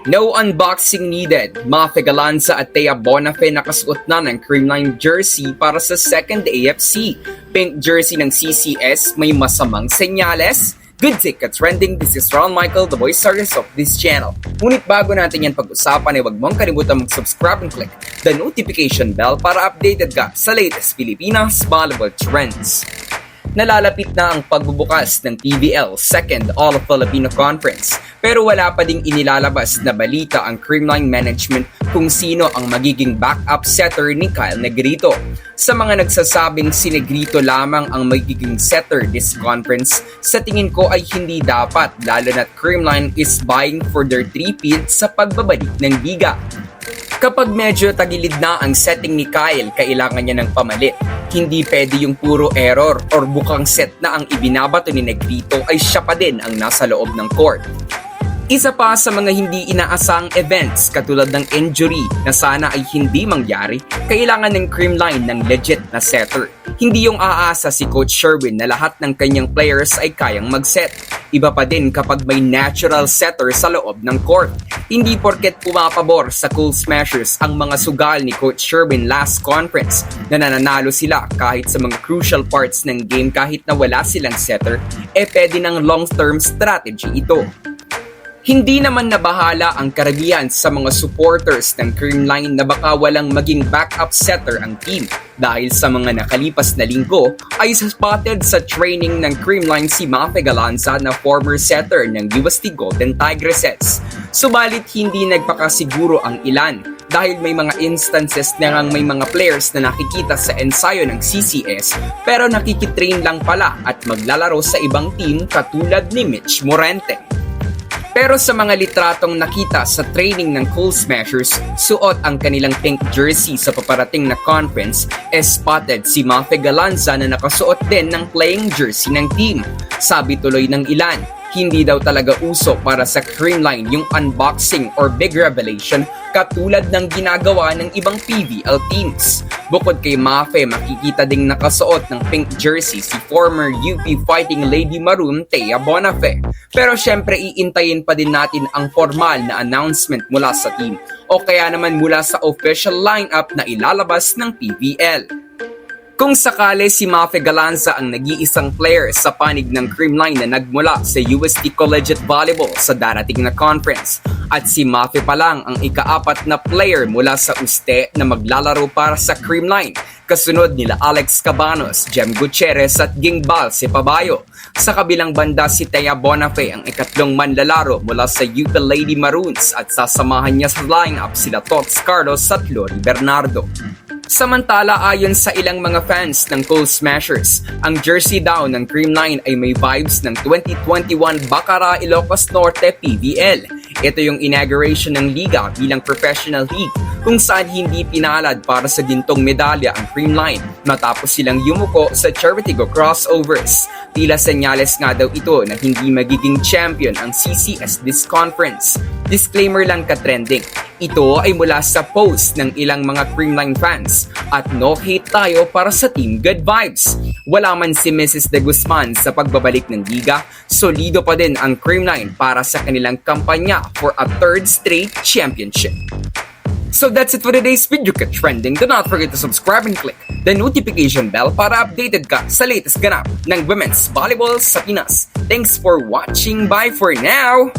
No unboxing needed. Mafe Galanza at Thea Bonafe nakasuot na ng creamline jersey para sa second AFC. Pink jersey ng CCS, may masamang senyales? Good take ka trending, this is Ron Michael, the voice artist of this channel. Ngunit bago natin yan pag-usapan ay huwag mong kalimutan mag-subscribe and click the notification bell para updated ka sa latest Pilipinas volleyball trends. Nalalapit na ang pagbubukas ng PVL Second All-Filipino Conference pero wala pa ding inilalabas na balita ang Creamline Management kung sino ang magiging backup setter ni Kyle Negrito. Sa mga nagsasabing si Negrito lamang ang magiging setter this conference, sa tingin ko ay hindi dapat lalo na't Creamline is vying for their three-peat sa pagbabalik ng liga. Kapag medyo tagilid na ang setting ni Kyle, kailangan niya ng pamalit. Hindi pwede yung puro error or bukang set na ang ibinabato ni Negrito ay siya pa din ang nasa loob ng court. Isa pa sa mga hindi inaasang events katulad ng injury na sana ay hindi mangyari, kailangan ng Creamline ng legit na setter. Hindi yung aasa si Coach Sherwin na lahat ng kanyang players ay kayang mag-set. Iba pa din kapag may natural setter sa loob ng court. Hindi porket pumapabor sa Cool Smashers ang mga sugal ni Coach Sherwin last conference na nananalo sila kahit sa mga crucial parts ng game kahit na wala silang setter, pwede ng long-term strategy ito. Hindi naman nabahala ang karamihan sa mga supporters ng Creamline na baka walang maging backup setter ang team dahil sa mga nakalipas na linggo ay spotted sa training ng Creamline si Mafe Galanza na former setter ng UST Golden Tigresses. Subalit hindi nagpakasiguro ang ilan dahil may mga instances na may mga players na nakikita sa ensayo ng CCS pero nakikitrain lang pala at maglalaro sa ibang team katulad ni Mitch Morente. Pero sa mga litratong nakita sa training ng Cool Smashers, suot ang kanilang pink jersey sa paparating na conference, spotted si Mafe Galanza na nakasuot din ng playing jersey ng team. Sabi tuloy ng ilan, hindi daw talaga uso para sa Creamline yung unboxing or big revelation katulad ng ginagawa ng ibang PVL teams. Bukod kay Mafe, makikita ding nakasuot ng pink jersey si former UP Fighting Lady Maroon Thea Bonafe. Pero syempre iintayin pa din natin ang formal na announcement mula sa team o kaya naman mula sa official lineup na ilalabas ng PVL. Kung sakali si Mafe Galanza ang nag-iisang player sa panig ng Creamline na nagmula sa UST Collegiate Volleyball sa darating na conference at si Mafe pa lang ang ika-4 na player mula sa UST na maglalaro para sa Creamline, kasunod nila Alex Cabanos, Jem Gutierrez at Gingbal Cepabayo. Sa kabilang banda si Thea Bonafe ang ikatlong manlalaro mula sa UP Lady Maroons at sasamahan niya sa lineup sila Tots Carlos at Lori Bernardo. Samantala ayon sa ilang mga fans ng Cool Smashers, ang jersey daw ng Creamline ay may vibes ng 2021 Bacara Ilocos Norte PVL. Ito yung inauguration ng liga bilang professional league kung saan hindi pinalad para sa gintong medalya ang Creamline matapos silang yumuko sa Charity Go Crossovers. Tila senyales nga daw ito na hindi magiging champion ang CCS this conference. Disclaimer lang ka-trending, ito ay mula sa post ng ilang mga Creamline fans at no hate tayo para sa Team Good Vibes. Wala man si Mrs. De Guzman sa pagbabalik ng liga, solido pa din ang Creamline para sa kanilang kampanya for a third straight championship. So that's it for today's video ka-trending. Do not forget to subscribe and click the notification bell para updated ka sa latest ganap ng women's volleyball sa Pinas. Thanks for watching. Bye for now!